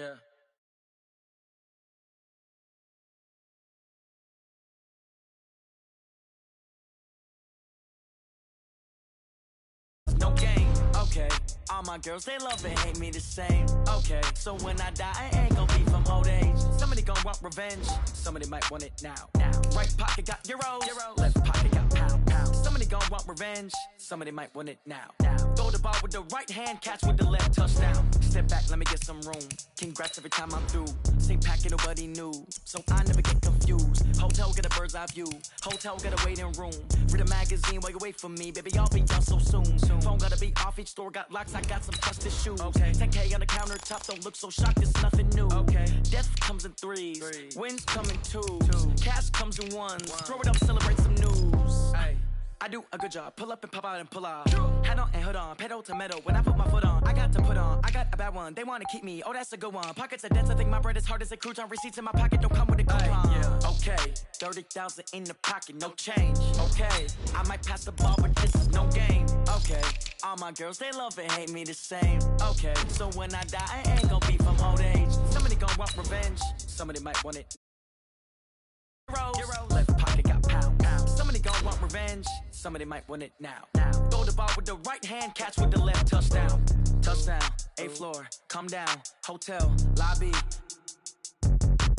Yeah. No game, okay. All my girls, they love and hate me the same, okay. So when I die, I ain't gon' be from old age. Somebody gon' want revenge, somebody might want it now. Right pocket got euros, left pocket got pound. Somebody gon' want revenge, somebody might want it now. Throw the ball with the right hand, catch with the left, touchdown. Step back, let me get some room. Congrats every time I'm through. Same packet, nobody knew, so I never get confused. Hotel get a bird's eye view, hotel got a waiting room. Read a magazine while you wait for me, baby, I'll be done so soon. Phone gotta be off, each store got locks, I got some trusted shoes. Okay. 10K on the countertop, don't look so shocked, it's nothing new. Okay. Death comes in threes, wins come in twos. Cash comes in ones, throw it up, celebrate some news. Ay. I do a good job, pull up and pop out and pull off. Hat on and hood on, pedal to metal, when I put my foot on, I got to put on, I got a bad one, they wanna keep me, oh that's a good one. Pockets are dense, I think my bread is hard as a crouton. Receipts in my pocket don't come with a coupon. Yeah. Okay, 30,000 in the pocket, no change. Okay, I might pass the ball, but this is no game. Okay, all my girls, they love and hate me the same. Okay, so when I die, I ain't gon' be from old age. Somebody gon' want revenge, somebody might want it. Left pocket got pound. Somebody gon' want revenge, somebody might want it now. Throw the ball with the right hand, catch with the left, touchdown. Touchdown, 8th floor, come down, hotel, lobby.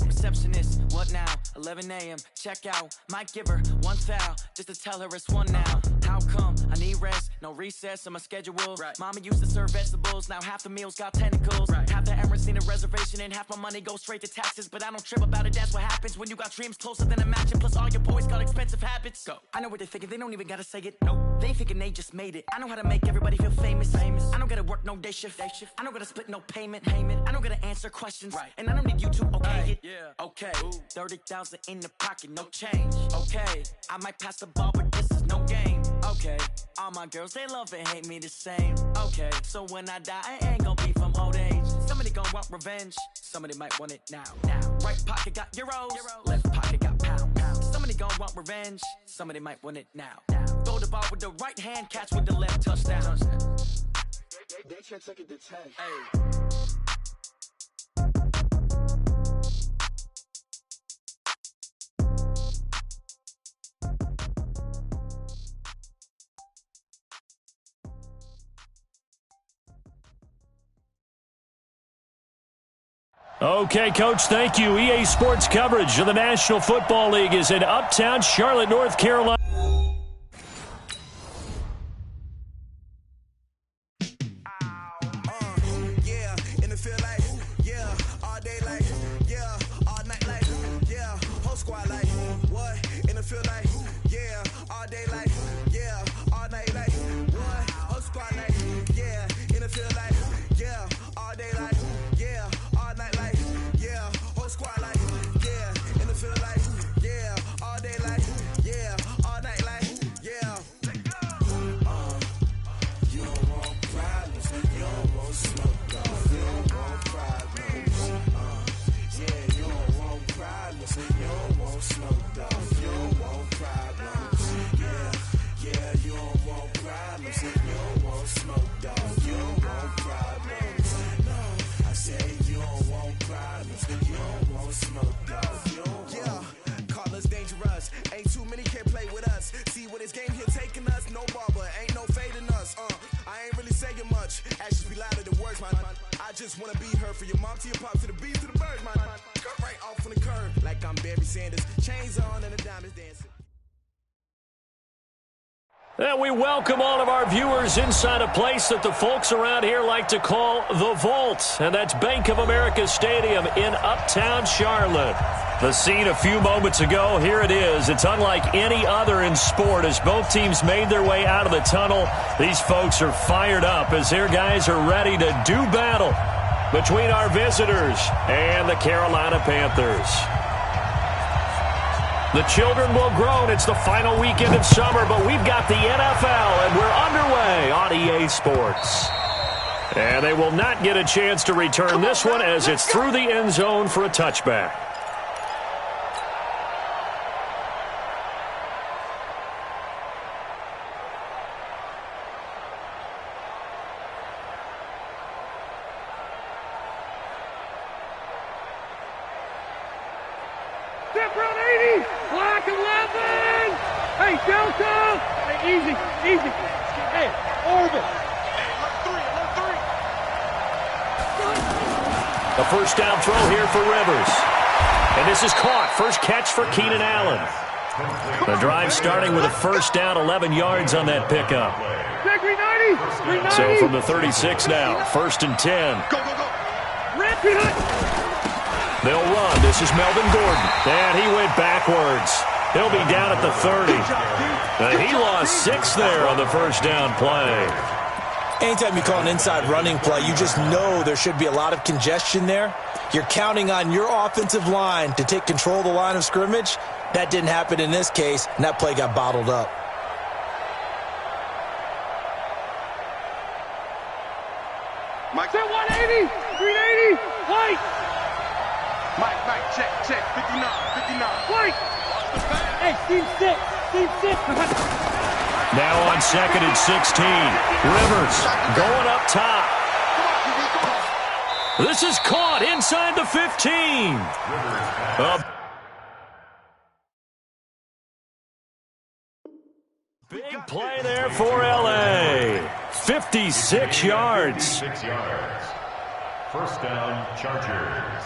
Receptionist, what now? 11 a.m. check out. Might give her one foul just to tell her it's one now. How come? I need rest, no recess on my schedule. Right. Mama used to serve vegetables, now half the meals got tentacles. Right. Half the Emirates need a reservation and half my money goes straight to taxes. But I don't trip about it, that's what happens when you got dreams closer than a mansion. Plus all your boys got expensive habits. Go. I know what they're thinking, they don't even gotta say it. Nope. They thinking they just made it. I know how to make everybody feel famous. I don't gotta work no day shift. I don't gotta split no payment. I don't gotta answer questions. Right. And I don't need you to okay it. Yeah. Okay, 30,000 in the pocket, no change. Okay, I might pass the ball, but this is no game. Okay, all my girls, they love and hate me the same. Okay, so when I die, I ain't gon' be from old age. Somebody gon' want revenge, somebody might want it now. Right pocket got euros, left pocket got pound. Somebody gon' want revenge, somebody might want it now. Throw the ball with the right hand, catch with the left, touchdown. They can't take it to 10. Hey. Okay, Coach, thank you. EA Sports coverage of the National Football League is in Uptown Charlotte, North Carolina. And we welcome all of our viewers inside a place that the folks around here like to call the Vault, and that's Bank of America Stadium in Uptown Charlotte. The scene a few moments ago, here it is. It's unlike any other in sport as both teams made their way out of the tunnel. These folks are fired up as their guys are ready to do battle between our visitors and the Carolina Panthers. The children will groan. It's the final weekend of summer, but we've got the NFL, and we're underway on EA Sports. And they will not get a chance to return this one as it's through the end zone for a touchback. Step run 80. Block 11. Hey, Delta. Hey, easy, easy. Hey, orbit. A first down throw here for Rivers. And this is caught. First catch for Keenan Allen. The drive starting with a first down, 11 yards on that pickup. So from the 36 now, first and 10. They'll run. This is Melvin Gordon. And he went backwards. He'll be down at the 30. He lost 6 there on the first down play. Anytime you call an inside running play, you just know there should be a lot of congestion there. You're counting on your offensive line to take control of the line of scrimmage. That didn't happen in this case, and that play got bottled up. Mike, 180, 380, White. Mike, check, 59. White. Hey, team 6, team 6. Now on second and 16. Rivers going up top. This is caught inside the 15. Big play there for L.A. 56 yards. First down, Chargers.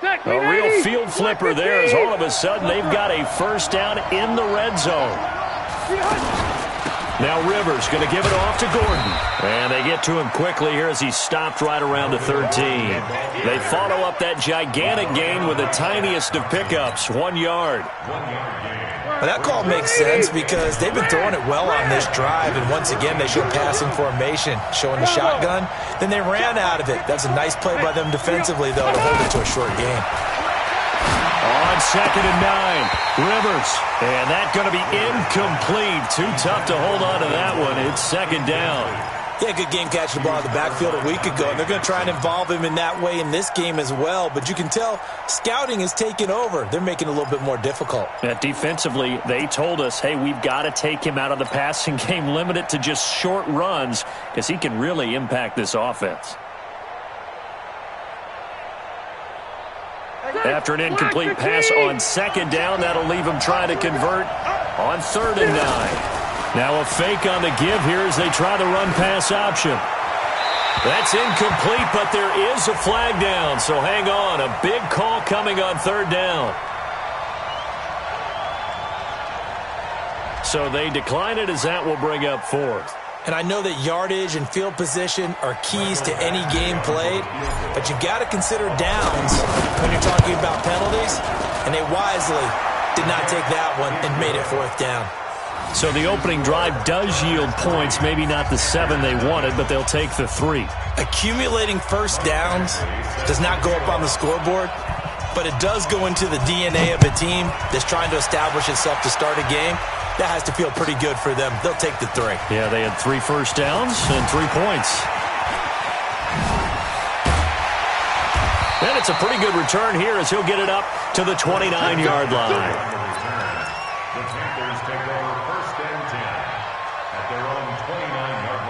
A real field flipper there as all of a sudden they've got a first down in the red zone. Now Rivers going to give it off to Gordon. And they get to him quickly here as he's stopped right around the 13. They follow up that gigantic gain with the tiniest of pickups, 1 yard. Well, that call makes sense because they've been throwing it well on this drive, and once again they show passing formation, showing the shotgun. Then they ran out of it. That's a nice play by them defensively, though, to hold it to a short game. On second and 9, Rivers. And that's going to be incomplete. Too tough to hold on to that one. It's second down. Yeah, good game catching the ball in the backfield a week ago, and they're going to try and involve him in that way in this game as well. But you can tell scouting is taking over. They're making it a little bit more difficult. Defensively, they told us, hey, we've got to take him out of the passing game, limit it to just short runs, because he can really impact this offense. After an incomplete pass on second down, that'll leave him trying to convert on third and 9. Now a fake on the give here as they try the run-pass option. That's incomplete, but there is a flag down, so hang on. A big call coming on third down. So they decline it as that will bring up fourth. And I know that yardage and field position are keys to any game played, but you've got to consider downs when you're talking about penalties, and they wisely did not take that one and made it fourth down. So the opening drive does yield points, maybe not the 7 they wanted, but they'll take the 3. Accumulating first downs does not go up on the scoreboard, but it does go into the DNA of a team that's trying to establish itself to start a game. That has to feel pretty good for them. They'll take the 3. Yeah, they had 3 first downs and 3 points. And it's a pretty good return here as he'll get it up to the 29-yard line. The Panthers take over first and 10 at their own 29-yard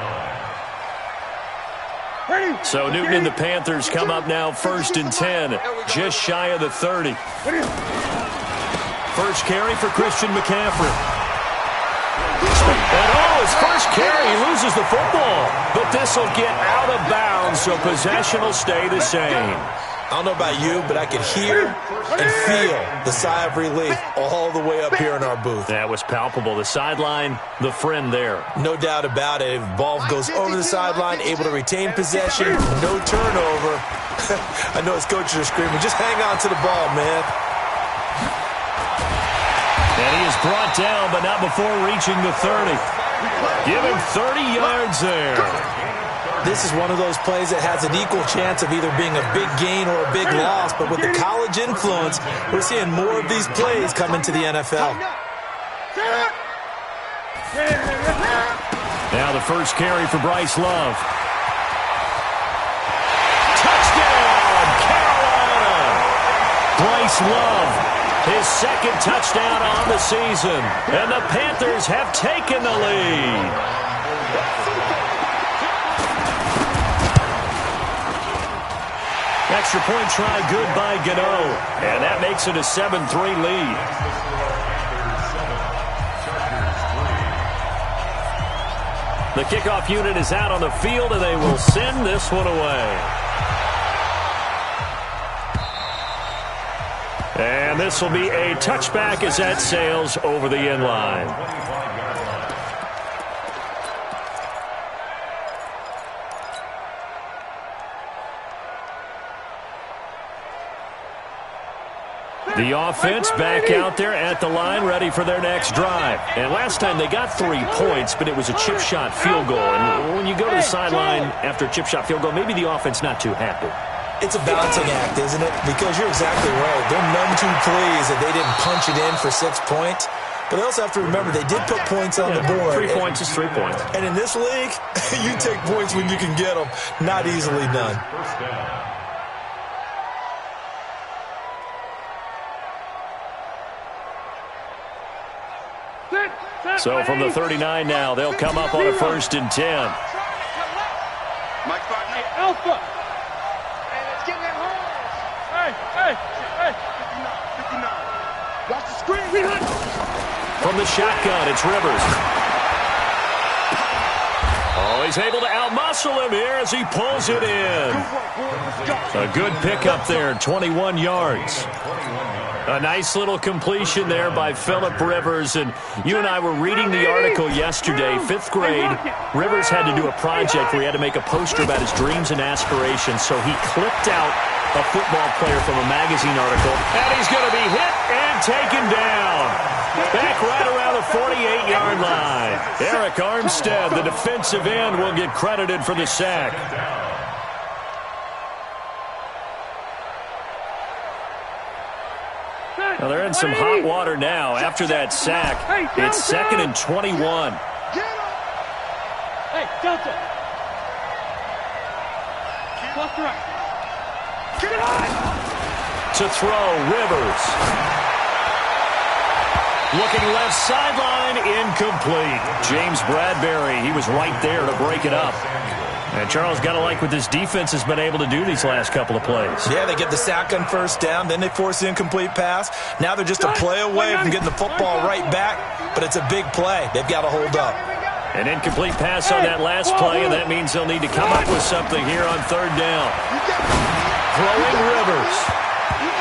line. So Newton and the Panthers come up now first and 10, just shy of the 30. First carry for Christian McCaffrey. And his first carry, he loses the football. But this will get out of bounds, so possession will stay the same. I don't know about you, but I could hear and feel the sigh of relief all the way up here in our booth. That was palpable. The sideline, the friend there. No doubt about it. If the ball goes over the sideline, able to retain possession, no turnover. I know his coaches are screaming, just hang on to the ball, man. And he is brought down, but not before reaching the 30. Give him 30 yards there. This is one of those plays that has an equal chance of either being a big gain or a big loss, but with the college influence, we're seeing more of these plays come into the NFL. Now the first carry for Bryce Love. Touchdown, Carolina! Bryce Love, his second touchdown on the season, and the Panthers have taken the lead. Extra point try good by Gano. And that makes it a 7-3 lead. The kickoff unit is out on the field, and they will send this one away. And this will be a touchback as that sails over the end line. The offense back out there at the line, ready for their next drive. And last time they got 3 points, but it was a chip shot field goal. And when you go to the sideline after a chip shot field goal, maybe the offense not too happy. It's a balancing act, isn't it? Because you're exactly right. They're none too pleased that they didn't punch it in for 6 points. But they also have to remember they did put points on the board. 3 points is 3 points. And in this league, you take points when you can get them. Not easily done. So from the 39 now, they'll come up on a 1st and 10. Mike Barton. Alpha. Hey, let's get that home. Hey. 59. Watch the screen. From the shotgun, it's Rivers. Oh, he's able to outmuscle him here as he pulls it in. A good pickup there, 21 yards. A nice little completion there by Phillip Rivers. And you and I were reading the article yesterday, 5th grade. Rivers had to do a project where he had to make a poster about his dreams and aspirations. So he clipped out a football player from a magazine article. And he's going to be hit and taken down. Back right around the 48-yard line. Eric Armstead, the defensive end, will get credited for the sack. Well, they're in some hot water now after that sack. It's 2nd and 21. Hey, Delta. Left right. Get it on. To throw, Rivers. Looking left sideline, incomplete. James Bradbury, he was right there to break it up. And Charles, got to like what this defense has been able to do these last couple of plays. Yeah, they get the sack on 1st down, then they force the incomplete pass. Now they're just a play away from getting the football right back, but it's a big play. They've got to hold up. An incomplete pass on that last play, and that means they'll need to come up with something here on 3rd down. Throwing Rivers.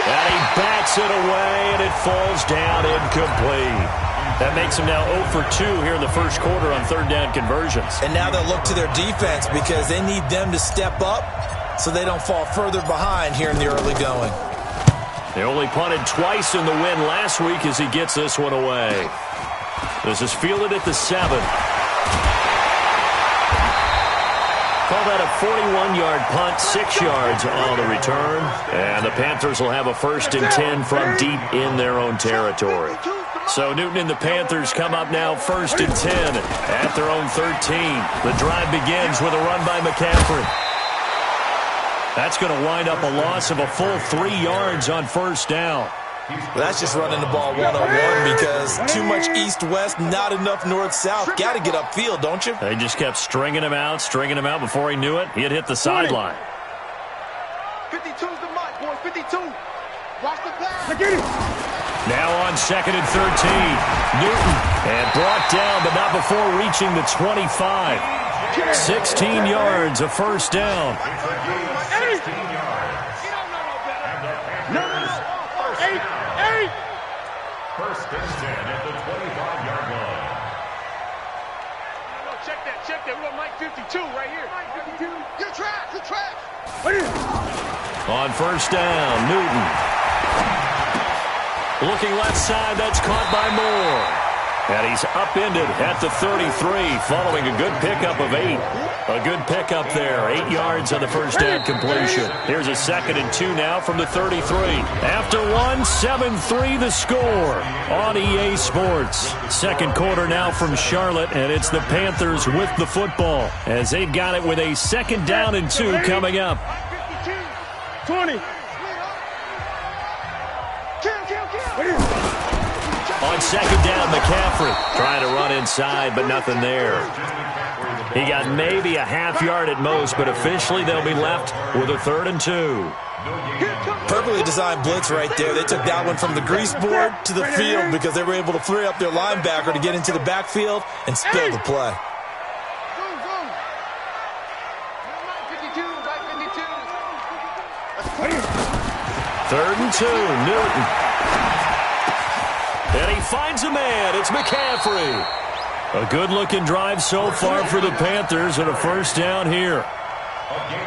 And he bats it away, and it falls down incomplete. That makes them now 0 for 2 here in the 1st quarter on 3rd down conversions. And now they'll look to their defense because they need them to step up so they don't fall further behind here in the early going. They only punted twice in the win last week as he gets this one away. This is fielded at the 7. Call that a 41-yard punt, 6 yards on the return. And the Panthers will have a 1st and 10 from deep in their own territory. So Newton and the Panthers come up now 1st and 10 at their own 13. The drive begins with a run by McCaffrey. That's going to wind up a loss of a full 3 yards on 1st down. Well, that's just running the ball one-on-one because too much east-west, not enough north-south. Got to get upfield, don't you? They just kept stringing him out before he knew it. He had hit the sideline. 52's the mark, boys. 52. Watch the pass. Now on 2nd and 13. Newton. And brought down, but not before reaching the 25. 16 yards, a 1st down. 16 yards. Eight. 1st and 10 at the 25-yard line. No, check that. We got Mike 52 right here. Mike 52. You're trash. On 1st down, Newton. Looking left side, that's caught by Moore. And he's upended at the 33, following a good pickup of 8. A good pickup there, 8 yards on the 1st down completion. Here's a 2nd and 2 now from the 33. After 1, 7-3 the score on EA Sports. 2nd quarter now from Charlotte, and it's the Panthers with the football as they've got it with a 2nd down and 2 coming up. 20. On second down, McCaffrey trying to run inside, but nothing there. He got maybe a half yard at most, but officially they'll be left with a 3rd and 2. Perfectly designed blitz right there. They took that one from the grease board to the field because they were able to free up their linebacker to get into the backfield and spill the play. Third and 2, Newton. And he finds a man. It's McCaffrey. A good-looking drive so far for the Panthers and a first down here.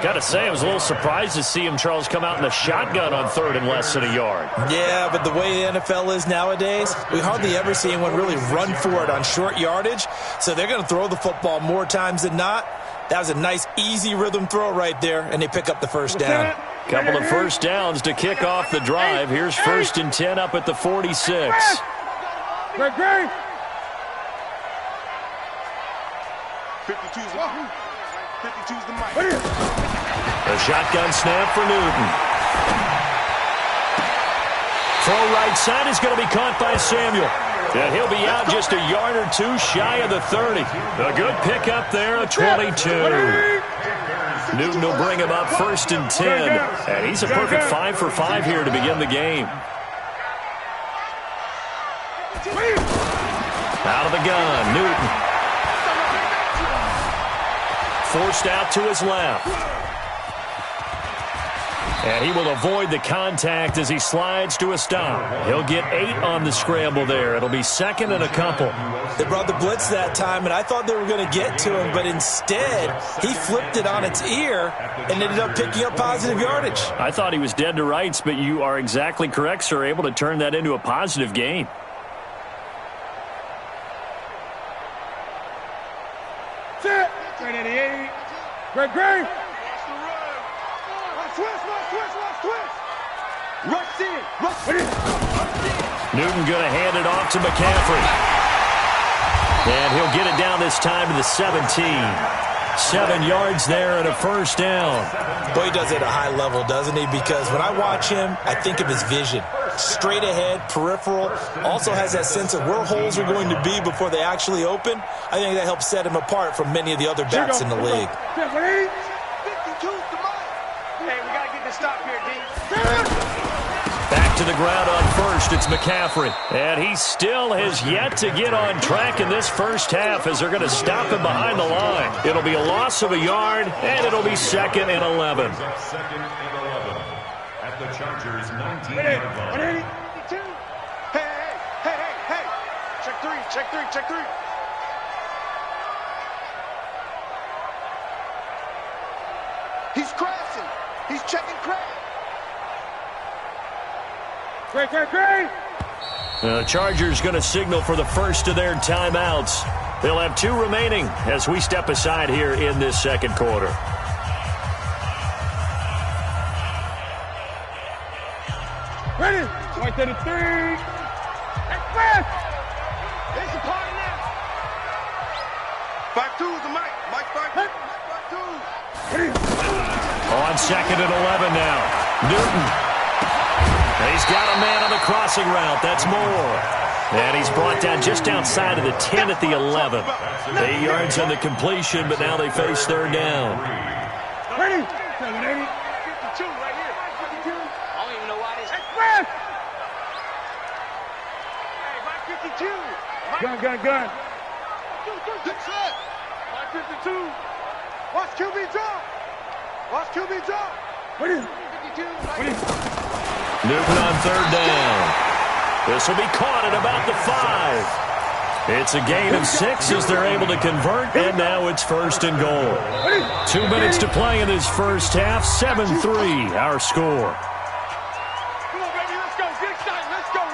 Got to say, I was a little surprised to see him, Charles, come out in the shotgun on 3rd and less than a yard. Yeah, but the way the NFL is nowadays, we hardly ever see anyone really run for it on short yardage. So they're going to throw the football more times than not. That was a nice, easy rhythm throw right there, and they pick up the first down. Couple of first downs to kick off the drive. Here's 1st and 10 up at the 46. Great. 52's the mic. A shotgun snap for Newton. Throw right side is going to be caught by Samuel. And he'll be out just a yard or 2 shy of the 30. A good pickup there, a 22. Newton will bring him up 1st and 10. And he's a perfect 5 for 5 here to begin the game. Out of the gun, Newton. Forced out to his left. And he will avoid the contact as he slides to a stop. He'll get 8 on the scramble there. It'll be 2nd and a couple. They brought the blitz that time, and I thought they were going to get to him, but instead he flipped it on its ear and ended up picking up positive yardage. I thought he was dead to rights, but you are exactly correct, sir. Able to turn that into a positive gain. Set. 88. Great. Rush in. Newton going to hand it off to McCaffrey. And he'll get it down this time to the 17. 7 yards there and a first down. Boy, he does it at a high level, doesn't he? Because when I watch him, I think of his vision. Straight ahead, peripheral. Also has that sense of where holes are going to be before they actually open. I think that helps set him apart from many of the other backs in the league. 52's the mic. Hey, we got to get this stop here, D. Back to the ground on 1st. It's McCaffrey. And he still has yet to get on track in this first half as they're going to stop him behind the line. It'll be a loss of a yard, and it'll be 2nd and 11. 2nd and 11 at the Chargers' 19-yard line. Hey. Check three. He's crashing. He's checking crash. Great. The Chargers going to signal for the first of their timeouts. They'll have 2 remaining as we step aside here in this second quarter. Ready. 133. Express. There's the party now. 52's the mic. Mike 52. On 2nd and 11 now. Newton. He's got a man on the crossing route. That's Moore. And he's brought down just outside of the 10 at the 11. 8 yards on the completion, but now they face 3rd down. Ready. 52 right here. 52. I don't even know why this. Express. Hey, Mike 52. Gun. Good set. Mike 52. Watch QB drop. Ready. 52. Newton on 3rd down. This will be caught at about the 5. It's a gain of 6 as they're able to convert, and now it's 1st and goal. 2 minutes to play in this first half. 7-3 our score. Come on, baby, let's go. Get excited. Let's go.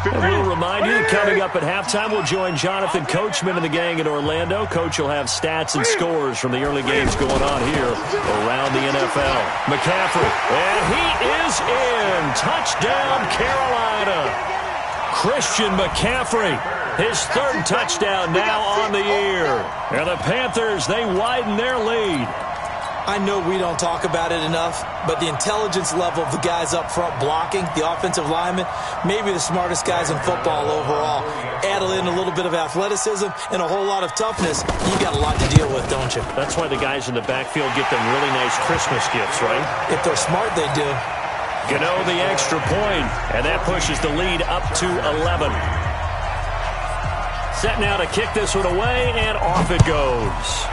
And we'll remind you that coming up at halftime, we'll join Jonathan Coachman and the gang in Orlando. Coach will have stats and scores from the early games going on here around the NFL. McCaffrey, and he is in. Touchdown, Carolina. Christian McCaffrey, his 3rd touchdown now on the year. And the Panthers, they widen their lead. I know we don't talk about it enough, but the intelligence level of the guys up front blocking, the offensive linemen, maybe the smartest guys in football overall. Add in a little bit of athleticism and a whole lot of toughness, you got a lot to deal with, don't you? That's why the guys in the backfield get them really nice Christmas gifts, right? If they're smart, they do. Gano the extra point, and that pushes the lead up to 11. Set now to kick this one away, and off it goes.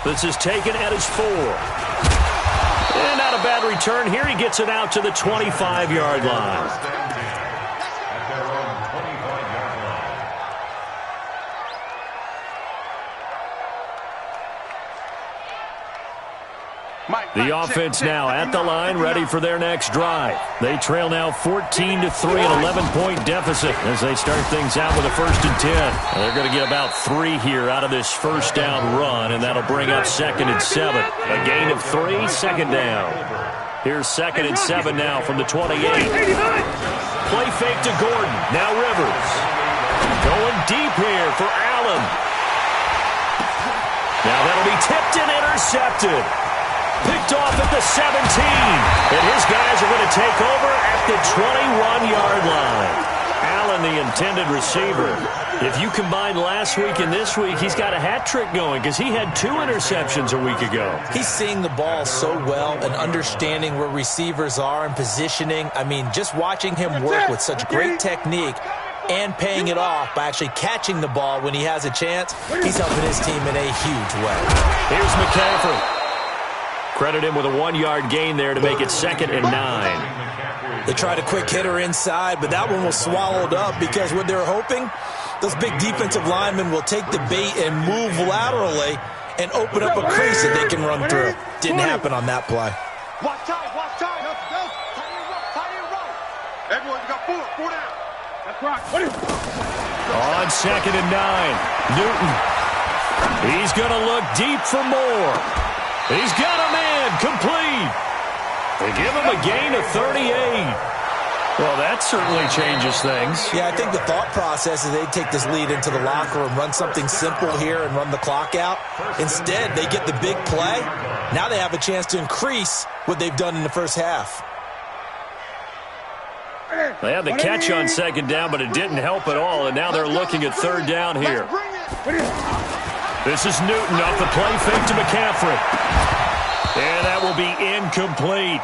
This is taken at his 4. And not a bad return here. He gets it out to the 25-yard line. At their own 25-yard line. The offense now at the line, ready for their next drive. They trail now 14-3, an 11-point deficit as they start things out with a 1st and 10. And they're going to get about 3 here out of this first down run, and that'll bring up 2nd and 7. A gain of 3, 2nd down. Here's 2nd and 7 now from the 28. Play fake to Gordon. Now Rivers. Going deep here for Allen. Now that'll be tipped and intercepted. Picked off at the 17. And his guys are going to take over at the 21-yard line. Allen, the intended receiver. If you combine last week and this week, he's got a hat trick going because he had 2 interceptions a week ago. He's seeing the ball so well and understanding where receivers are and positioning. I mean, just watching him work with such great technique and paying it off by actually catching the ball when he has a chance, he's helping his team in a huge way. Here's McCaffrey. Credit him with a 1-yard gain there to make it 2nd and 9. They tried a quick hitter inside, but that one was swallowed up because what they're hoping, those big defensive linemen will take the bait and move laterally and open up a crease that they can run through. Didn't happen on that play. Watch time, watch time. Tight and roll. Everyone, you got 4 down. That's right. What is it? On 2nd and 9, Newton. He's going to look deep for more. He's got a man complete. They give him a gain of 38. Well, that certainly changes things. Yeah, I think the thought process is they take this lead into the locker room, run something simple here and run the clock out. Instead, they get the big play. Now they have a chance to increase what they've done in the first half. They had the catch on 2nd down, but it didn't help at all, and now they're looking at 3rd down here. This is Newton off the play fake to McCaffrey. And that will be incomplete.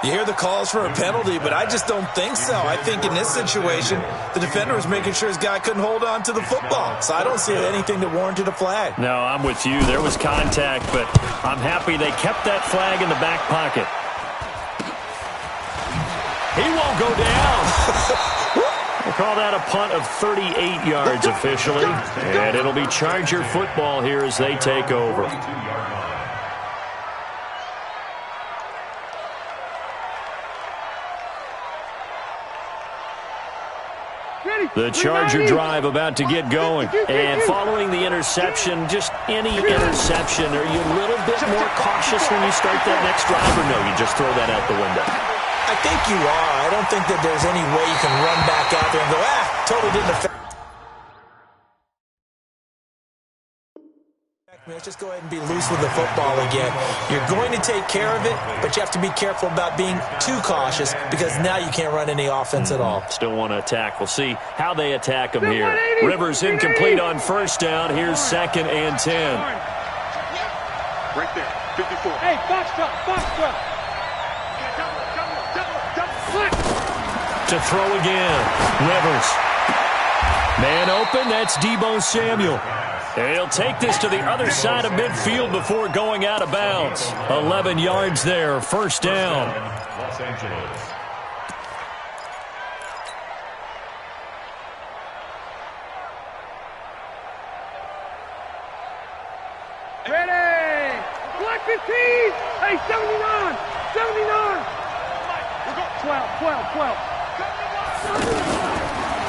You hear the calls for a penalty, but I just don't think so. I think in this situation, the defender was making sure his guy couldn't hold on to the football. So I don't see anything that warranted a flag. No, I'm with you. There was contact, but I'm happy they kept that flag in the back pocket. He won't go down. We'll call that a punt of 38 yards officially. And it'll be Charger football here as they take over. The Charger drive about to get going. And following the interception, just any interception, are you a little bit more cautious when you start that next drive, or no, you just throw that out the window? I think you are. I don't think that there's any way you can run back out there and go, totally didn't affect. Let's just go ahead and be loose with the football again. You're going to take care of it, but you have to be careful about being too cautious because now you can't run any offense at all. Still want to attack. We'll see how they attack them here. Rivers incomplete on 1st down. Here's 2nd and 10. Right there, 54. Hey, foxtrot. To throw again. Rivers. Man open, that's Deebo Samuel. And he'll take this to the other side of midfield before going out of bounds. 11 yards there, 1st down. Los Angeles. Ready. Black 15. Hey, 79. 12.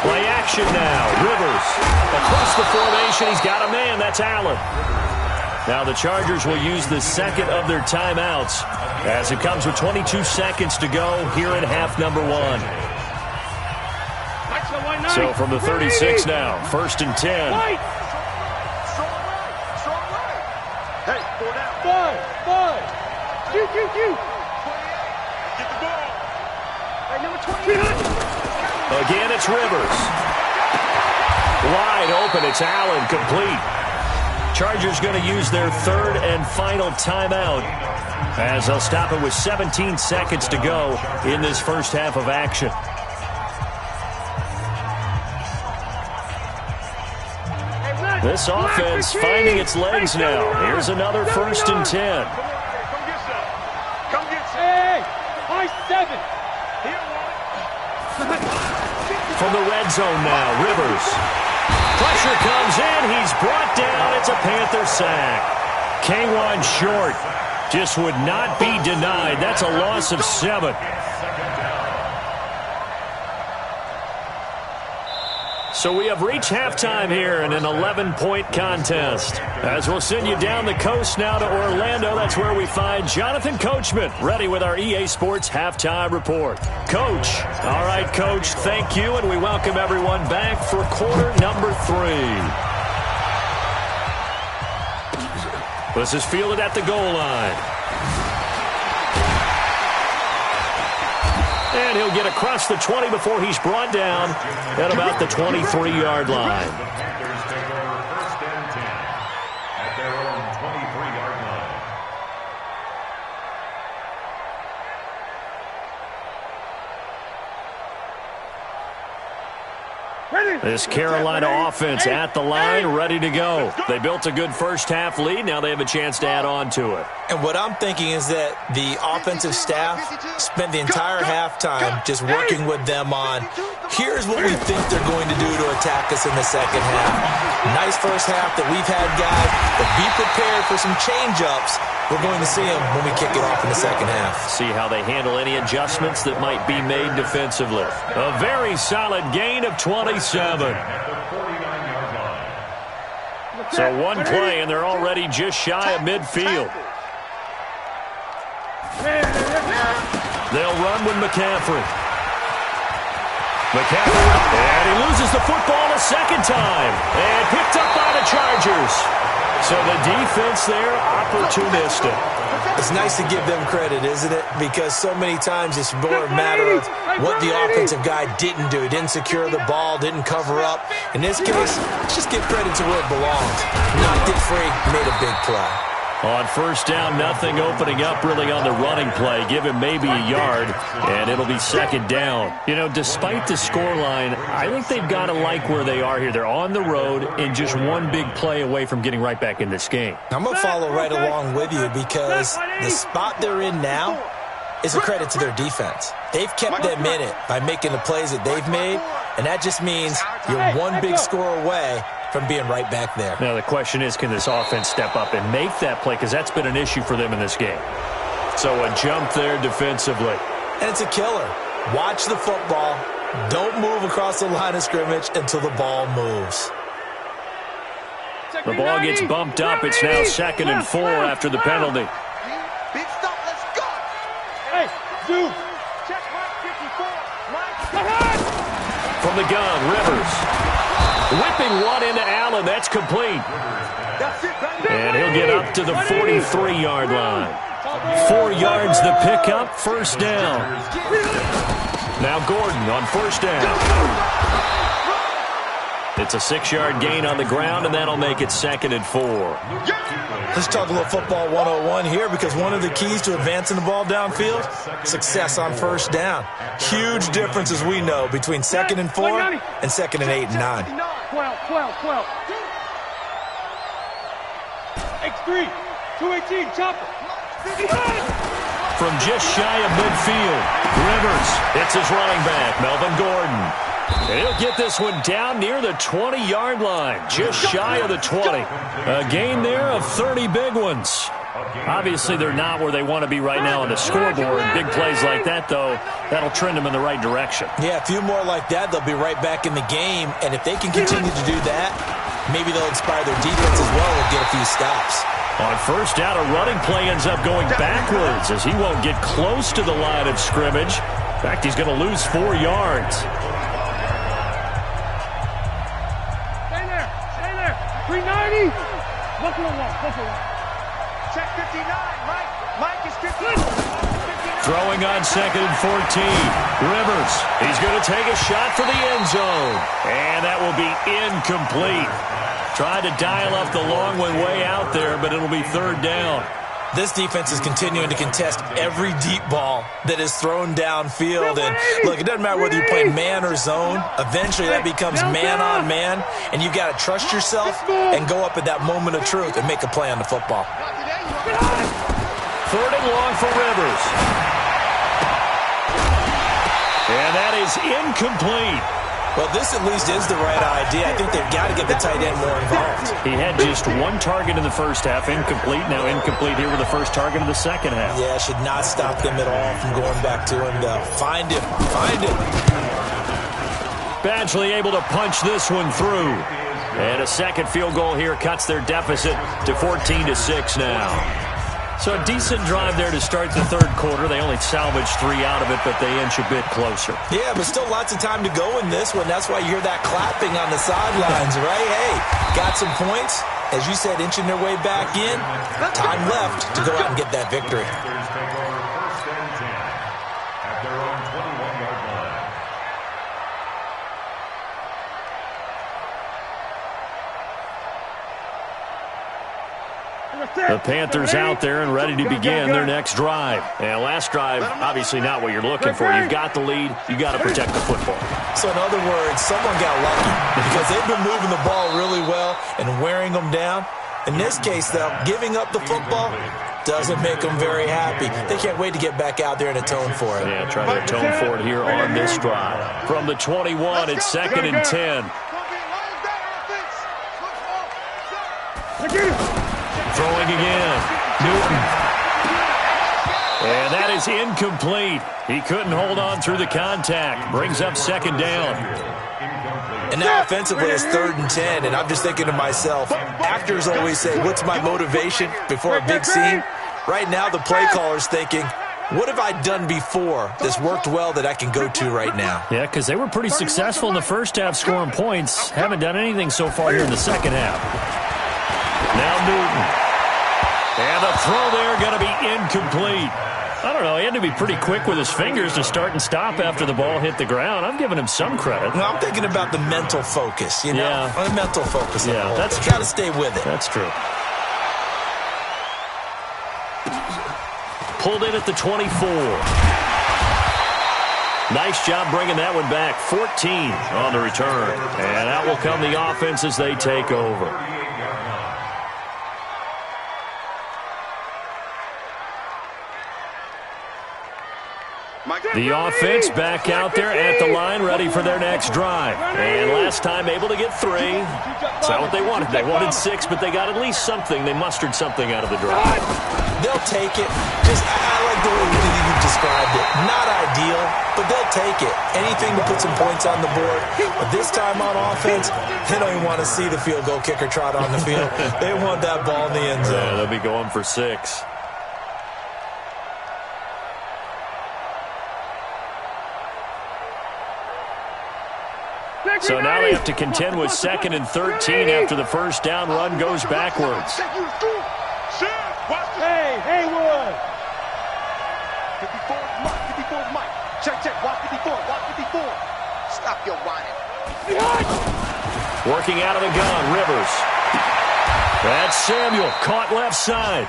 Play action now. Rivers across the formation. He's got a man. That's Allen. Now the Chargers will use the 2nd of their timeouts as it comes with 22 seconds to go here in half number 1. So from the 36 now, 1st and 10. Five. Shoot. Get the ball. Hey, number 20. Again, it's Rivers. Wide open, it's Allen, complete. Chargers going to use their third and final timeout as they'll stop it with 17 seconds to go in this first half of action. This offense finding its legs now. Here's another 1st and 10. Come get some. Hey, I-7. From the red zone now, Rivers. Pressure comes in. He's brought down. It's a Panther sack. K1 short. Just would not be denied. That's a loss of 7. So we have reached halftime here in an 11-point contest. As we'll send you down the coast now to Orlando, that's where we find Jonathan Coachman, ready with our EA Sports Halftime Report. Coach. All right, Coach, thank you, and we welcome everyone back for quarter number 3. This is fielded at the goal line. And he'll get across the 20 before he's brought down at about the 23-yard line. The Panthers take over 1st and 10 at their own 23-yard line. This Carolina offense at the line, ready to go. They built a good first half lead. Now they have a chance to add on to it. And what I'm thinking is that the offensive staff spent the entire halftime just working with them on, here's what we think they're going to do to attack us in the second half. Nice first half that we've had, guys, but be prepared for some change-ups. We're going to see them when we kick it off in the second half. See how they handle any adjustments that might be made defensively. A very solid gain of 27. So one play, and they're already just shy of midfield. They'll run with McCaffrey. And he loses the football a second time. And picked up by the Chargers. So the defense there, opportunistic. It's nice to give them credit, isn't it? Because so many times it's more a matter of what the offensive guy didn't do. Didn't secure the ball, didn't cover up. In this case, let's just give credit to where it belongs. Knocked it free, made a big play. On first down, nothing opening up really on the running play. Give him maybe a yard, and it'll be second down. You know, despite the scoreline, I think they've got to like where they are here. They're on the road and just one big play away from getting right back in this game. I'm going to follow right along with you because the spot they're in now is a credit to their defense. They've kept them in it by making the plays that they've made, and that just means you're one big score away from being right back there. Now the question is, can this offense step up and make that play? Because that's been an issue for them in this game. So a jump there defensively. And it's a killer. Watch the football. Don't move across the line of scrimmage until the ball moves. The ball gets bumped up. It's now 2nd and 4 after the penalty. Big stop, let's go! Hey, Zeus. Check right 54. From the gun, Rivers. Whipping one into Allen. That's complete. And he'll get up to the 43-yard line. 4 yards the pickup, first down. Now Gordon on first down. It's a 6-yard gain on the ground, and that'll make it 2nd and 4. Let's talk a little football 101 here because one of the keys to advancing the ball downfield, success on first down. Huge difference, as we know, between 2nd and 4 and 2nd and 8 and 9. 12. X3, 218, chopper. From just shy of midfield, Rivers, it's his running back, Melvin Gordon. And he'll get this one down near the 20-yard line, just shy of the 20. A gain there of 30 big ones. Obviously, they're not where they want to be right now on the scoreboard. Big plays like that, though, that'll trend them in the right direction. Yeah, a few more like that, they'll be right back in the game. And if they can continue to do that, maybe they'll inspire their defense as well and get a few stops. On first down, a running play ends up going backwards as he won't get close to the line of scrimmage. In fact, he's going to lose 4 yards. Stay there. 390. Buffalo one. Check 59, Mike. Mike is 59. Throwing on 2nd and 14. Rivers, he's going to take a shot for the end zone. And that will be incomplete. Tried to dial up the long one way out there, but it'll be 3rd down. This defense is continuing to contest every deep ball that is thrown downfield. And look, it doesn't matter whether you're playing man or zone. Eventually that becomes man on man. And you've got to trust yourself and go up at that moment of truth and make a play on the football. 3rd and long for Rivers. And that is incomplete. Well, this at least is the right idea. I think they've got to get the tight end more involved. He had just 1 target in the first half, incomplete. Now incomplete here with the first target of the second half. Yeah, should not stop them at all from going back to him, though. Find him. Find him. Badgley able to punch this one through. And a second field goal here cuts their deficit to 14-6 now. So a decent drive there to start the 3rd quarter. They only salvaged 3 out of it, but they inch a bit closer. Yeah, but still lots of time to go in this one. That's why you hear that clapping on the sidelines, right? Hey, got some points. As you said, inching their way back in. Time left to go out and get that victory. The Panthers out there and ready to begin their next drive. And last drive, obviously not what you're looking for. You've got the lead. You've got to protect the football. So in other words, someone got lucky because they've been moving the ball really well and wearing them down. In this case, though, giving up the football doesn't make them very happy. They can't wait to get back out there and atone for it. Yeah, try to atone for it here on this drive. From the 21, it's 2nd and 10. Throwing again. Newton. And that is incomplete. He couldn't hold on through the contact. Brings up 2nd down. And now offensively it's 3rd and 10. And I'm just thinking to myself, actors always say, what's my motivation before a big scene? Right now the play caller's thinking, what have I done before that's worked well that I can go to right now? Yeah, because they were pretty successful in the first half scoring points. Haven't done anything so far here in the second half. Now Newton. And the throw there going to be incomplete. I don't know. He had to be pretty quick with his fingers to start and stop after the ball hit the ground. I'm giving him some credit. Well, I'm thinking about the mental focus, you know? Yeah. The mental focus. Yeah, that's true. Got to stay with it. That's true. Pulled in at the 24. Nice job bringing that one back. 14 on the return. And out will come the offense as they take over. The offense back out there at the line, ready for their next drive. And last time able to get 3. It's not what they wanted. They wanted 6, but they got at least something. They mustered something out of the drive. They'll take it. I like the way you described it. Not ideal, but they'll take it. Anything to put some points on the board. But this time on offense, they don't even want to see the field goal kicker trot on the field. They want that ball in the end zone. Yeah, they'll be going for 6. So now they have to contend with 2nd and 13 after the first down run goes backwards. Hey, Haywood! 54 is Mike. Check. Watch 54. Stop your whining. Working out of the gun, Rivers. That's Samuel, caught left side.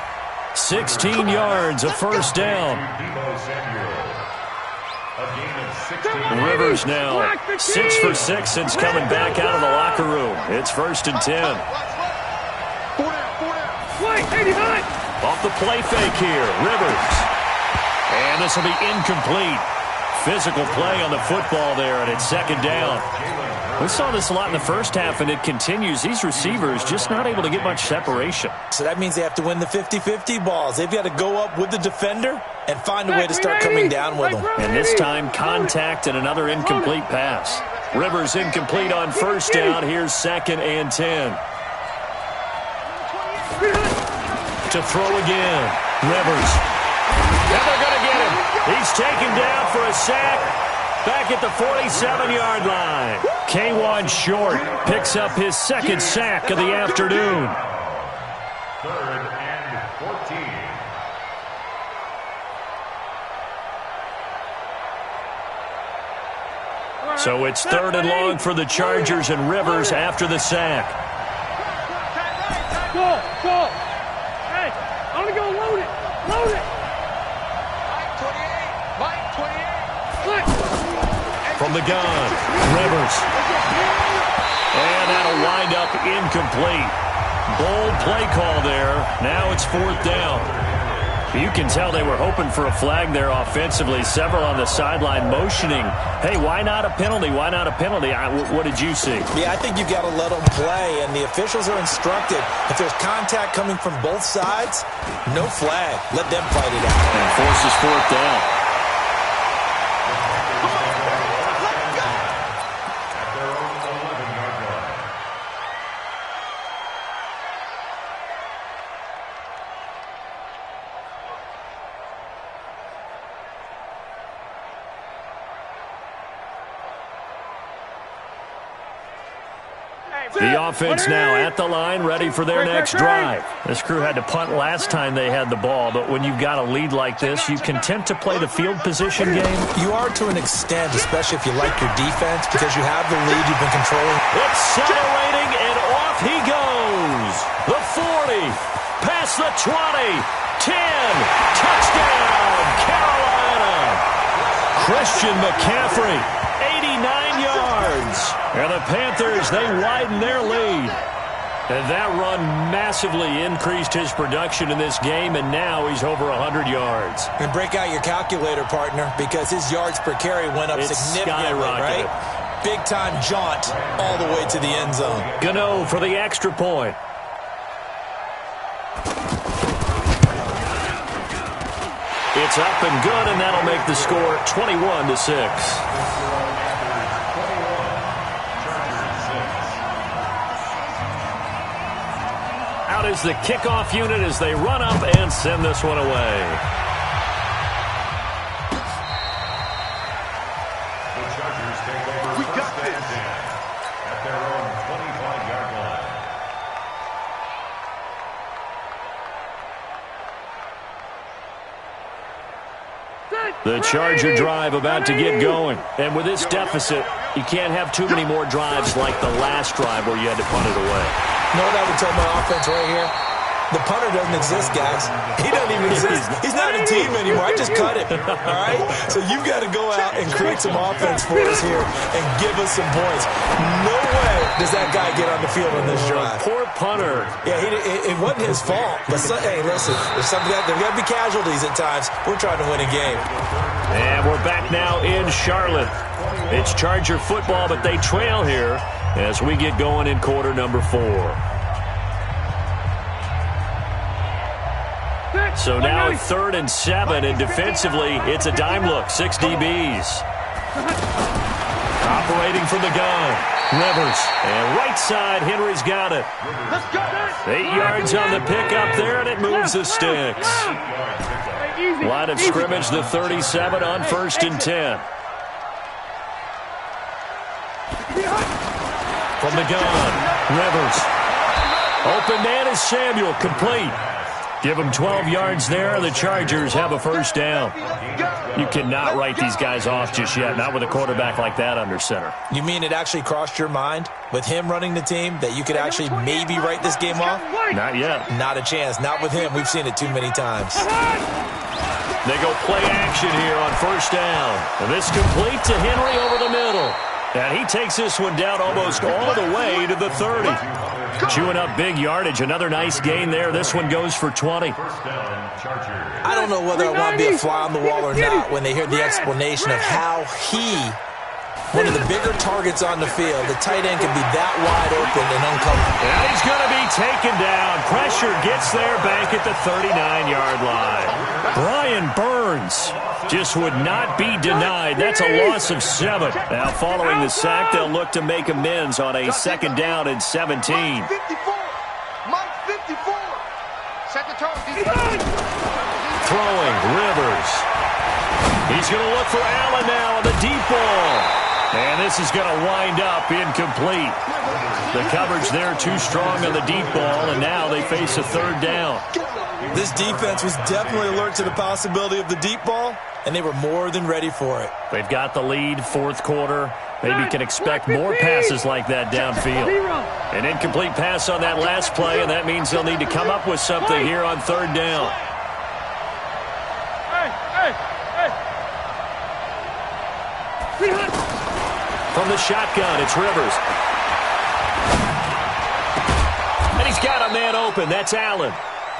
16 yards, a first down. Rivers now 6 for 6 since coming back out of the locker room. It's 1st and 10. Off the play fake here, Rivers. And this will be incomplete. Physical play on the football there, and it's 2nd down. We saw this a lot in the first half, and it continues. These receivers just not able to get much separation. So that means they have to win the 50-50 balls. They've got to go up with the defender and find a way to start coming down with them. And this time, contact and another incomplete pass. Rivers incomplete on first down. Here's 2nd and 10. To throw again. Rivers. And they're going to get him. He's taken down for a sack. Back at the 47-yard line. K'Wan Short picks up his 2nd sack of the afternoon. 3rd and 14. So it's 3rd and long for the Chargers and Rivers after the sack. Go. Hey, I'm going to go load it. Load it. Mike 28. From the gun, Rivers. And that'll wind up incomplete. Bold play call there. Now it's 4th down. You can tell they were hoping for a flag there offensively. Several on the sideline motioning, hey, why not a penalty? Why not a penalty? What did you see? Yeah, I think you got to let them play, and the officials are instructed. If there's contact coming from both sides, no flag. Let them fight it out. And forces 4th down. The offense now at the line, ready for their next drive. This crew had to punt last time they had the ball, but when you've got a lead like this, you content to play the field position game? You are to an extent, especially if you like your defense, because you have the lead you've been controlling. Accelerating, and off he goes. The 40, past the 20, 10, touchdown, Carolina. Christian McCaffrey, 89 yards. And the Panthers, they widen their lead. And that run massively increased his production in this game, and now he's over 100 yards. And break out your calculator, partner, because his yards per carry went up significantly, right? Big-time jaunt all the way to the end zone. Gano for the extra point. It's up and good, and that'll make the score 21-6. Out is the kickoff unit as they run up and send this one away. The Chargers take over first and 10 at their own 25-yard line. The Charger drive about to get going. And with this deficit, you can't have too many more drives like the last drive where you had to punt it away. You know what I would tell my offense right here? The punter doesn't exist, guys. He doesn't even exist. He's not a team anymore. I just cut him. All right? So you've got to go out and create some offense for us here and give us some points. No way does that guy get on the field on this drive. Poor punter. Yeah, it wasn't his fault. But, hey, listen, there's got to be casualties at times. We're trying to win a game. And we're back now in Charlotte. It's Charger football, but they trail here as we get going in quarter number 4. So now 3rd and 7, and defensively, it's a dime look. 6 DBs. Operating from the gun. Rivers. And right side, Henry's got it. 8 yards on the pickup there, and it moves the sticks. Line of scrimmage, the 37 on 1st and 10. From the gun, Rivers. Open man is Samuel, complete. Give them 12 yards there. The Chargers have a first down. You cannot write these guys off just yet, not with a quarterback like that under center. You mean it actually crossed your mind with him running the team that you could actually maybe write this game off? Not yet. Not a chance. Not with him. We've seen it too many times. They go play action here on first down. And this complete to Henry over the middle. And he takes this one down almost all the way to the 30. Chewing up big yardage. Another nice gain there. This one goes for 20. I don't know whether I want to be a fly on the wall or not when they hear the explanation of how one of the bigger targets on the field, the tight end, can be that wide open and uncovered. And he's going to be taken down. Pressure gets there back at the 39-yard line. Brian Burns just would not be denied. That's a loss of 7. Now, following the sack, they'll look to make amends on a 2nd down and 17. Mike 54. Set the tone. Throwing, Rivers. He's going to look for Allen now on the deep ball. And this is going to wind up incomplete. The coverage there too strong on the deep ball, and now they face a 3rd down. This defense was definitely alert to the possibility of the deep ball, and they were more than ready for it. They've got the lead, 4th quarter. Maybe can expect more passes like that downfield. An incomplete pass on that last play, and that means they'll need to come up with something here on third down. From the shotgun, it's Rivers. And he's got a man open. That's Allen.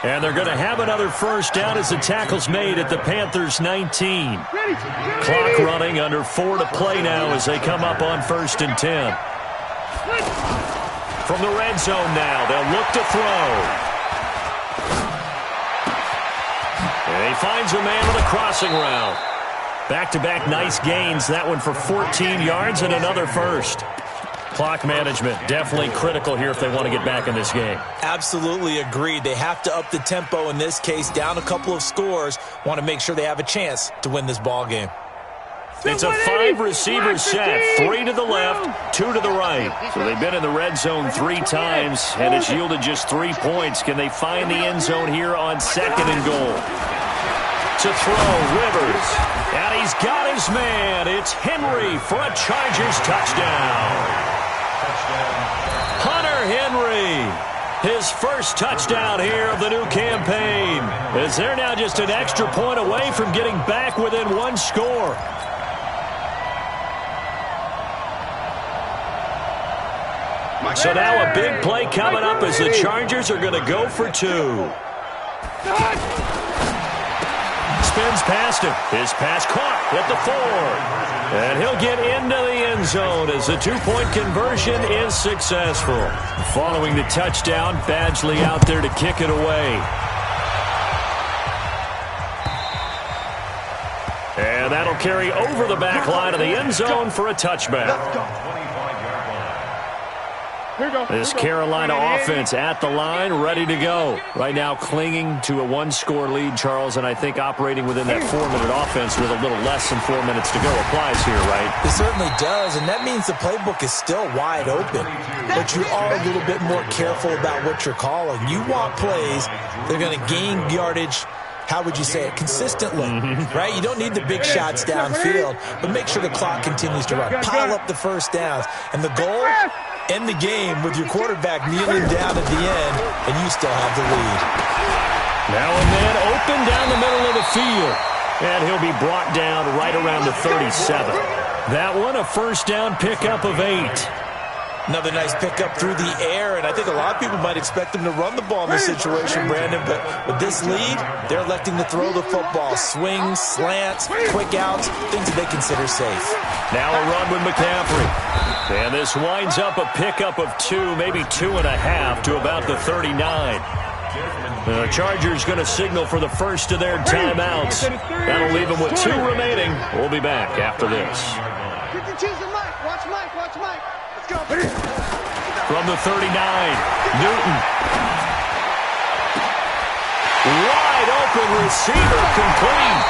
And they're going to have another first down as the tackle's made at the Panthers' 19. Clock running, under 4 to play now as they come up on 1st and 10. From the red zone now, they'll look to throw. And he finds a man on the crossing route. Back-to-back nice gains, that one for 14 yards and another first. Clock management definitely critical here if they want to get back in this game. Absolutely agreed. They have to up the tempo in this case, down a couple of scores. Want to make sure they have a chance to win this ball game. It's a 5-receiver set, 3 to the left, 2 to the right. So they've been in the red zone 3 times, and it's yielded just 3 points. Can they find the end zone here on 2nd and goal? To throw, Rivers. And he's got his man. It's Henry for a Chargers touchdown. Hunter Henry, his first touchdown here of the new campaign, as they're now just an extra point away from getting back within 1 score. So now a big play coming up as the Chargers are going to go for 2. Spins past him. His pass caught at the 4. And he'll get into the end zone as the 2-point conversion is successful. Following the touchdown, Badgley out there to kick it away. And that'll carry over the back line of the end zone for a touchback. This Carolina offense at the line, ready to go. Right now clinging to a 1-score lead, Charles, and I think operating within that 4-minute offense with a little less than 4 minutes to go applies here, right? It certainly does, and that means the playbook is still wide open. But you are a little bit more careful about what you're calling. You want plays that are going to gain yardage, how would you say it, consistently, right? You don't need the big shots downfield, but make sure the clock continues to run. Pile up the first downs. And the goal, end the game with your quarterback kneeling down at the end, and you still have the lead. Now a man open down the middle of the field, and he'll be brought down right around the 37. That one, a first down pickup of 8. Another nice pickup through the air, and I think a lot of people might expect them to run the ball in this situation, Brandon, but with this lead, they're electing to throw the football. Swings, slants, quick outs, things that they consider safe. Now a run with McCaffrey. And this winds up a pickup of 2, maybe 2.5 to about the 39. The Chargers going to signal for the first of their timeouts. That'll leave them with 2 remaining. We'll be back after this. From the 39, Newton. Wide open receiver, complete.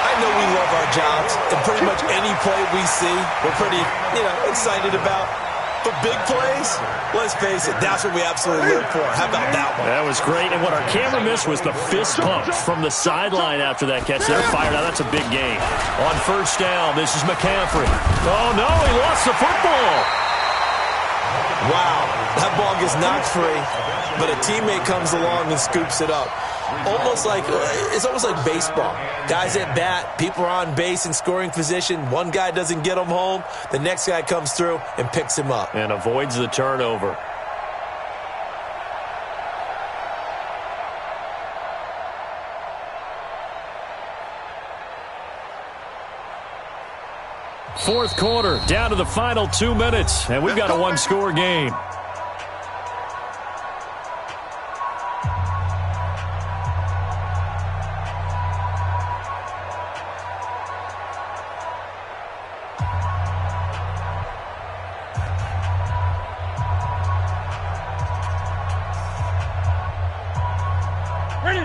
I know we love our jobs, and pretty much any play we see, we're pretty, excited about. But big plays, let's face it, that's what we absolutely live for. How about that one? That was great, and what our camera missed was the fist pump from the sideline after that catch. They're fired out. That's a big gain. On first down, this is McCaffrey. Oh, no, he lost the football. Wow, that ball gets knocked free, but a teammate comes along and scoops it up. It's almost like baseball. Guys at bat, people are on base in scoring position. One guy doesn't get him home. The next guy comes through and picks him up. And avoids the turnover. Fourth quarter, down to the final 2 minutes, and we've got a 1-score game.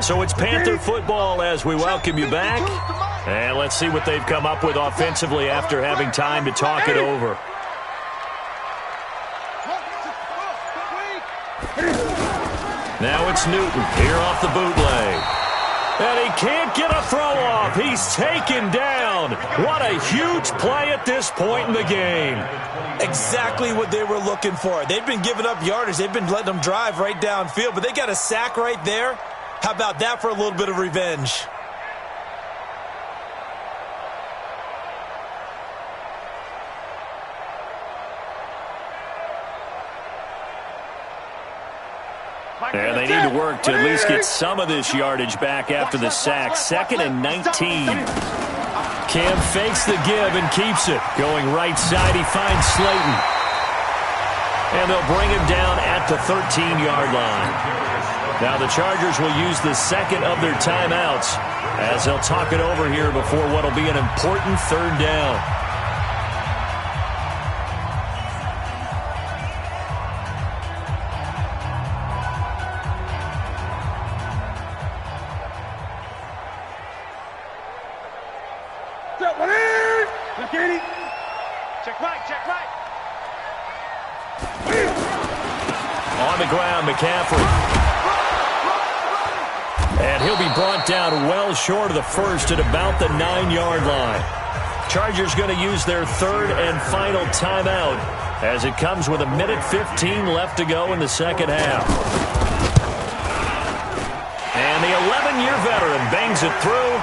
So it's Panther football as we welcome you back. And let's see what they've come up with offensively after having time to talk it over. Now it's Newton here off the bootleg. And he can't get a throw off. He's taken down. What a huge play at this point in the game. Exactly what they were looking for. They've been giving up yardage. They've been letting them drive right downfield, but they got a sack right there. How about that for a little bit of revenge? And they need to work to at least get some of this yardage back after the sack. 2nd and 19. Cam fakes the give and keeps it. Going right side, he finds Slayton. And they'll bring him down at the 13-yard line. Now the Chargers will use the second of their timeouts as they'll talk it over here before what will be an important 3rd down. On the ground, McCaffrey. And he'll be brought down well short of the first at about the 9-yard line. Chargers going to use their 3rd and final timeout as it comes with 1:15 left to go in the second half. And the 11-year veteran bangs it through,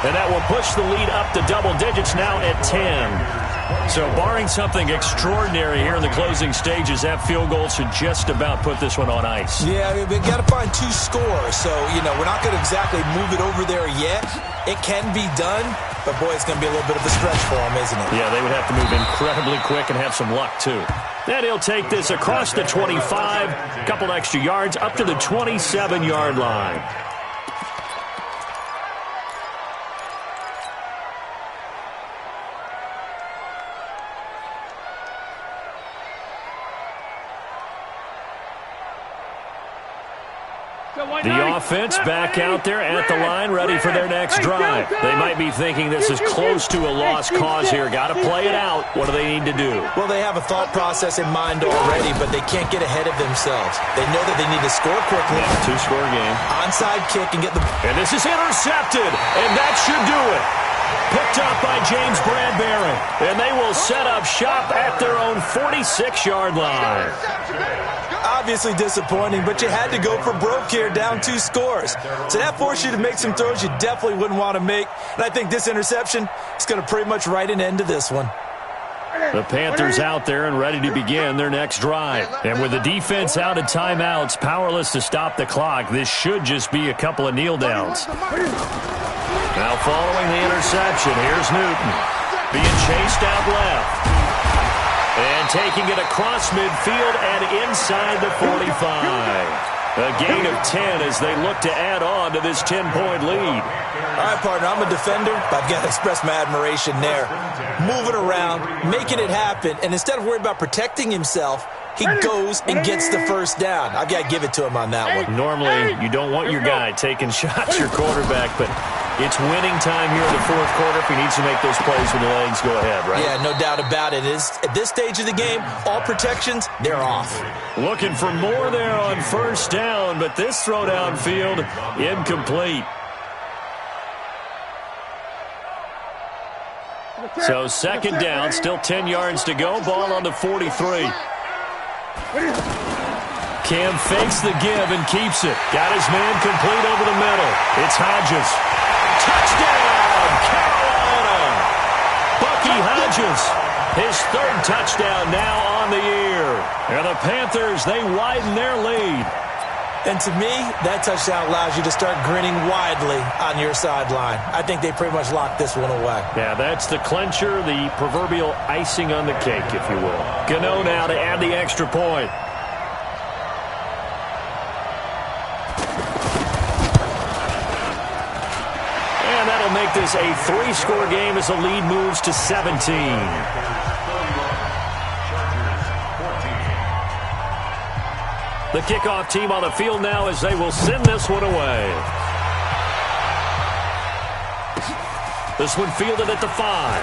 and that will push the lead up to double digits now at 10. So barring something extraordinary here in the closing stages, that field goal should just about put this one on ice. Yeah, we've got to find 2 scores. So, we're not going to exactly move it over there yet. It can be done, but, boy, it's going to be a little bit of a stretch for them, isn't it? Yeah, they would have to move incredibly quick and have some luck, too. Then he'll take this across the 25, a couple extra yards, up to the 27-yard line. The offense back out there at the line, ready for their next drive. They might be thinking this is close to a lost cause here. Got to play it out. What do they need to do? Well, they have a thought process in mind already, but they can't get ahead of themselves. They know that they need to score quickly. Yeah, 2-score game. Onside kick and get the... And this is intercepted, and that should do it. Picked up by James Bradbury. And they will set up shop at their own 46-yard line. Obviously disappointing, but you had to go for broke here, down 2 scores. So that forced you to make some throws you definitely wouldn't want to make. And I think this interception is going to pretty much write an end to this one. The Panthers out there and ready to begin their next drive. And with the defense out of timeouts, powerless to stop the clock, this should just be a couple of kneel downs. Now following the interception, here's Newton. Being chased out left. And taking it across midfield and inside the 45. A gain of 10 as they look to add on to this 10-point lead. All right, partner, I'm a defender, but I've got to express my admiration there. Moving around, making it happen, and instead of worrying about protecting himself, he goes and gets the first down. I've got to give it to him on that one. Normally, you don't want your guy taking shots, your quarterback, but it's winning time here in the fourth quarter if he needs to make those plays when the legs go ahead, right? Yeah, no doubt about it. At this stage of the game, all protections, they're off. Looking for more there on first down, but this throw downfield incomplete. So second down, still 10 yards to go, ball on the 43. Cam fakes the give and keeps it. Got his man complete over the middle. It's Hodges. Touchdown, Carolina! Bucky Hodges, his 3rd touchdown now on the year. And the Panthers, they widen their lead. And to me, that touchdown allows you to start grinning widely on your sideline. I think they pretty much locked this one away. Yeah, that's the clincher, the proverbial icing on the cake, if you will. Gano now to add the extra point. And that'll make this a 3-score game as the lead moves to 17. The kickoff team on the field now as they will send this one away. This one fielded at the 5.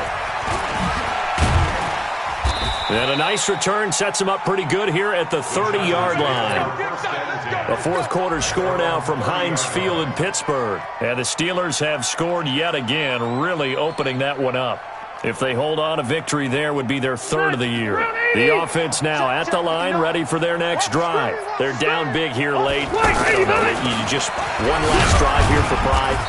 And a nice return sets them up pretty good here at the 30-yard line. The fourth quarter score now from Heinz Field in Pittsburgh. And the Steelers have scored yet again, really opening that one up. If they hold on, a victory there would be their third of the year. The offense now at the line, ready for their next drive. They're down big here late. I don't know, you just one last drive here for pride.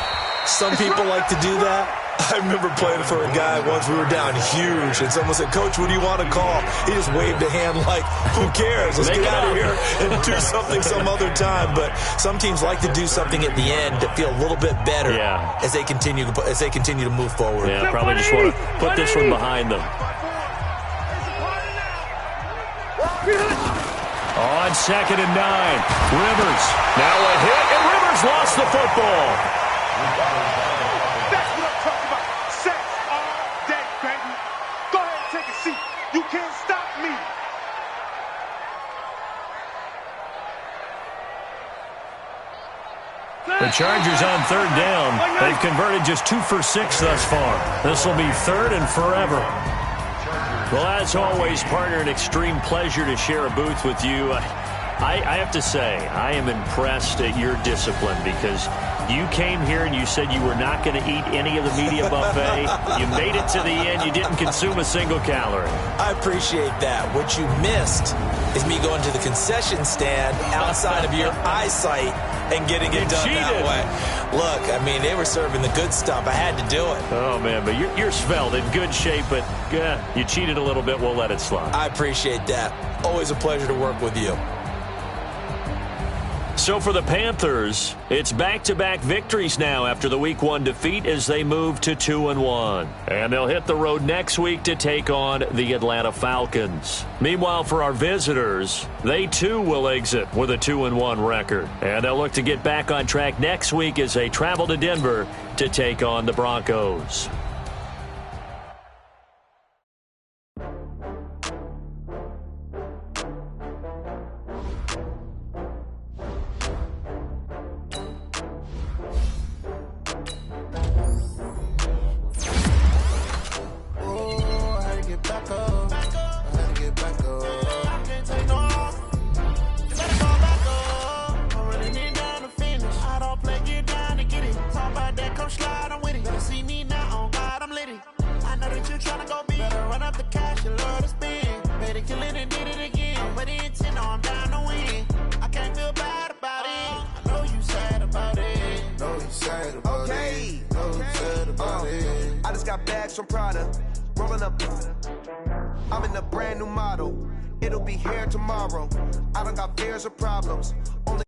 Some people like to do that. I remember playing for a guy once. We were down huge, and someone said, "Coach, what do you want to call?" He just waved a hand like, "Who cares? Let's get out of here and do something some other time." But some teams like to do something at the end to feel a little bit better as they continue to move forward. Yeah, probably just want to put this one behind them. On 2nd and 9, Rivers. Now a hit, and Rivers lost the football. That's what I'm talking about. Sex all day, baby. Go ahead and take a seat. You can't stop me. The Chargers on 3rd down. They've converted just 2 for 6 thus far. This will be 3rd and forever. Well, as always, partner, an extreme pleasure to share a booth with you. I have to say, I am impressed at your discipline because you came here and you said you were not going to eat any of the media buffet. You made it to the end. You didn't consume a single calorie. I appreciate that. What you missed is me going to the concession stand outside of your eyesight and getting it done that way. Look, I mean, they were serving the good stuff. I had to do it. Oh, man, but you're svelte, in good shape, but you cheated a little bit. We'll let it slide. I appreciate that. Always a pleasure to work with you. So for the Panthers, it's back-to-back victories now after the Week 1 defeat as they move to 2-1. And they'll hit the road next week to take on the Atlanta Falcons. Meanwhile, for our visitors, they too will exit with a 2-1 record. And they'll look to get back on track next week as they travel to Denver to take on the Broncos. I'm in a brand new model. It'll be here tomorrow. I don't got fears or problems. Only